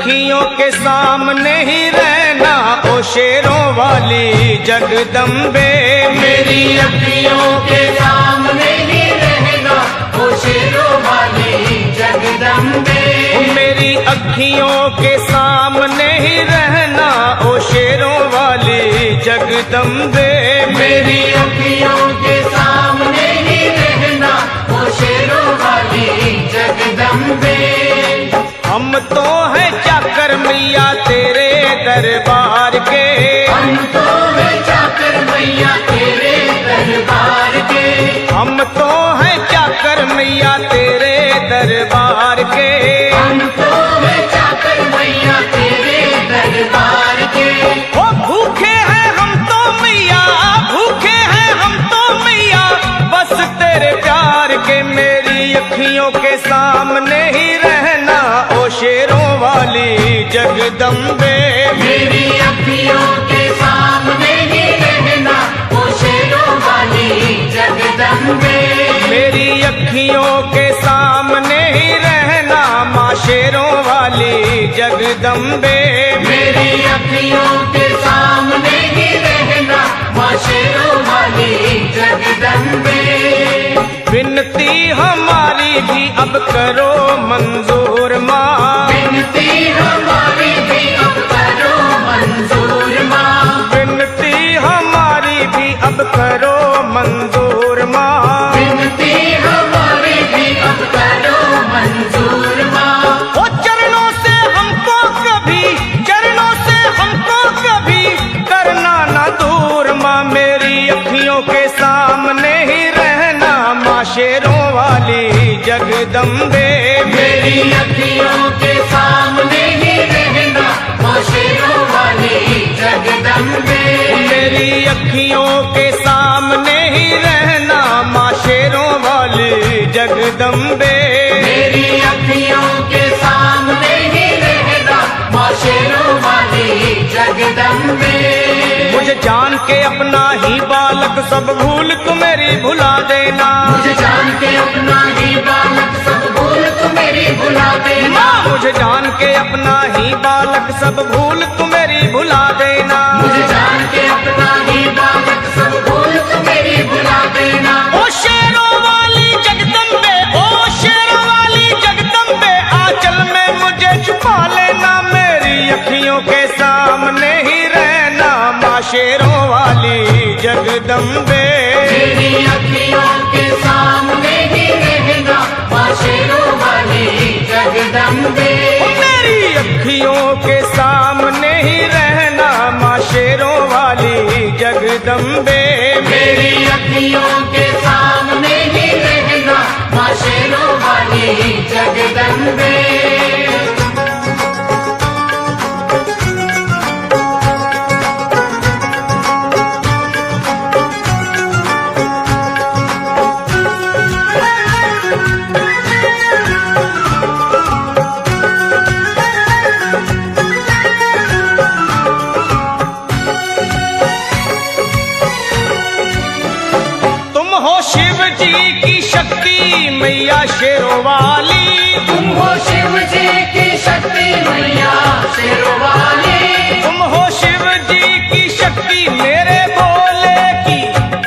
अखियों के सामने ही रहना ओ शेरों वाली जगदम्बे। मेरी अखियों के सामने ही रहना ओ शेरों वाली जगदम्बे। मेरी अखियों के सामने ही रहना ओ शेरों वाली जगदम्बे। मेरी अखियों के सामने ही रहना ओ शेरों वाली जगदम्बे। हम तो हैं चाकर मैया तेरे दरबार के। हम तो हैं चाकर मैया तेरे दरबार के। हम तो हैं चाकर मैया तेरे दरबार के। हम तो हैं चाकर मैया तेरे दरबार के। ओ भूखे हैं हम तो मैया, भूखे हैं हम तो मैया बस तेरे प्यार के। मेरी अखियों के सामने ही रहना ओ शेरों वाली जगदम्बे। मेरी अखियों के सामने ही रहना ओ शेरों वाली जगदम्बे। मेरी अखियों के सामने ही रहना माँ शेरों वाली जगदम्बे। मेरी अखियों के सामने ही रहना माँ शेरों वाली जगदम्बे। विनती हमारी भी अब करो मंजूर माँ। विनती हमारी भी अब करो मंजूर माँ। विनती हमारी भी अब करो मंजूर माँ। विनती हमारी भी अब करो मंजूर माँ। ओ चरणों से हमको कभी, चरणों से हमको कभी करना ना दूर माँ। मेरी अखियों के सामने ही रहना माँ शेरों वाली जगदम्बे। मेरी अखियों के सामने ही रहना माँ शेरों वाली जगदम्बे। मेरी अखियों के सामने ही रहना माँ शेरों वाली जगदम्बे। मेरी अखियों के सामने ही रहना माँ शेरों वाली जगदम्बे। मुझे जान के अपना ही बालक सब भूल तू मेरी भुला देना। मुझे जान के अपना ही बालक सब भूल तू मेरी भुला देना। मुझे जान के अपना ही बालक सब भूल तू मेरी भुला देना। मुझे जान के अपना ही बालक सब भूल तू मेरी भुला देना। ओ शेरों वाली जगदम्बे, ओ शेरों वाली जगदम्बे आंचल में मुझे छुपा लेना। मेरी अखियों के सामने ही रहना माँ शेरों वाली जगदम्बे। मेरी अखियों के सामने ही रहना माँ शेरों वाली जगदम्बे। मेरी अखियों के सामने ही रहना माँ शेरों वाली जगदम्बे। मेरी अखियों के सामने ही रहना माँ शेरों वाली जगदम्बे। शिव जी की शक्ति मैया शेरों वाली। तुम हो शिव जी की शक्ति मैया शेरों वाली। तुम हो शिव जी की शक्ति मेरे भोले की,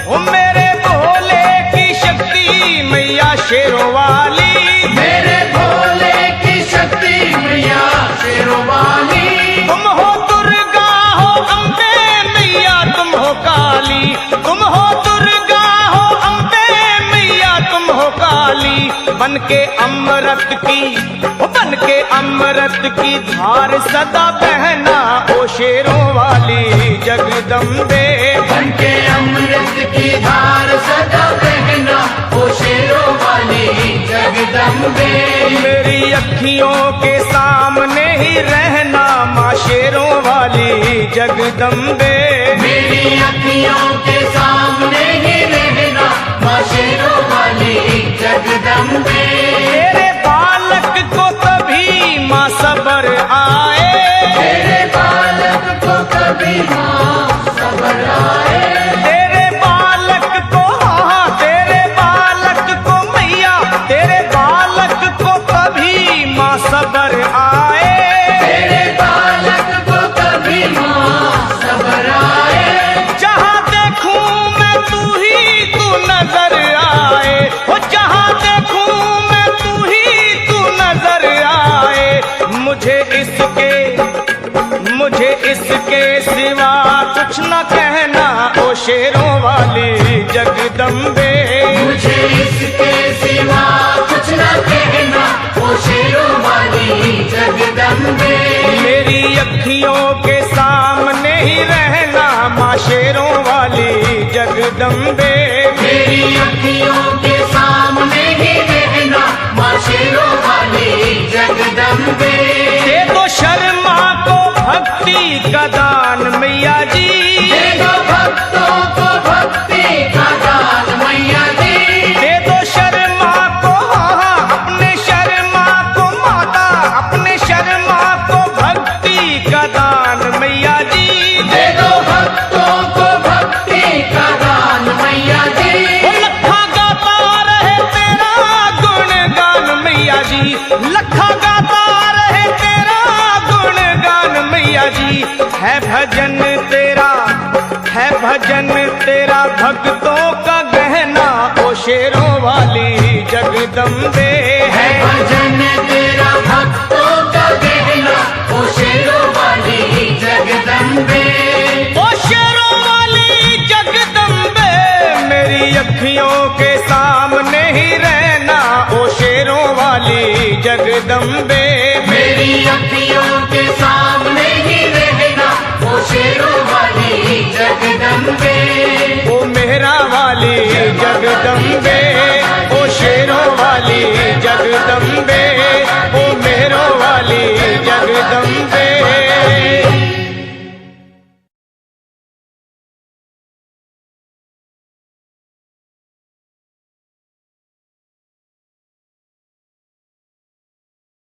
ओ मेरे भोले की शक्ति मैया शेरों वाली। मेरे भोले की शक्ति मैया शेरों वाली। तुम हो दुर्गा हो अम्बे मैया तुम हो काली। तुम हो दुर्गा हो अम्बे मैया तुम हो काली। बन के अमृत की, बन के अमृत की धार सदा बहना ओ शेरों वाली जगदम्बे। बन के अमृत की धार सदा बहना ओ शेरों वाली जगदम्बे। मेरी अखियों के सामने ही रहना माँ शेरों वाली जगदम्बे। मेरी अखियों के सामने ही रहना माँ शेरों वाली जगदम्बे। तेरे बालक को कभी माँ सबर आए। तेरे बालक को कभी माँ सबर आए। तेरे बालक को, हाँ तेरे बालक को मैया, तेरे बालक को कभी माँ सबर आए। तेरे का दान मैया जी, दे दो भक्तों को भक्ति का दान मैया जी। दे दो शर्मा को अपने शर्मा को माता, अपने शर्मा को भक्ति का दान मैया जी, दे दो भक्तों को भक्ति का दान मैया जी। वो लखा गाता रहे तेरा गुणगान मैया जी, लखा गाता रहे तेरा गुणगान मैया जी। है भजन तेरा, है भजन तेरा भक्तों का गहना, ओ शेरों वाली जगदम्बे है भजन तेरा भक्तों का गहना, ओ शेरों वाली जगदम्बे। ओ शेरों वाली जगदम्बे, मेरी अखियों के सामने ही रहना, ओ शेरों वाली जगदम्बे। मेरी अखियों के सामने ही रहना, ओ शेरों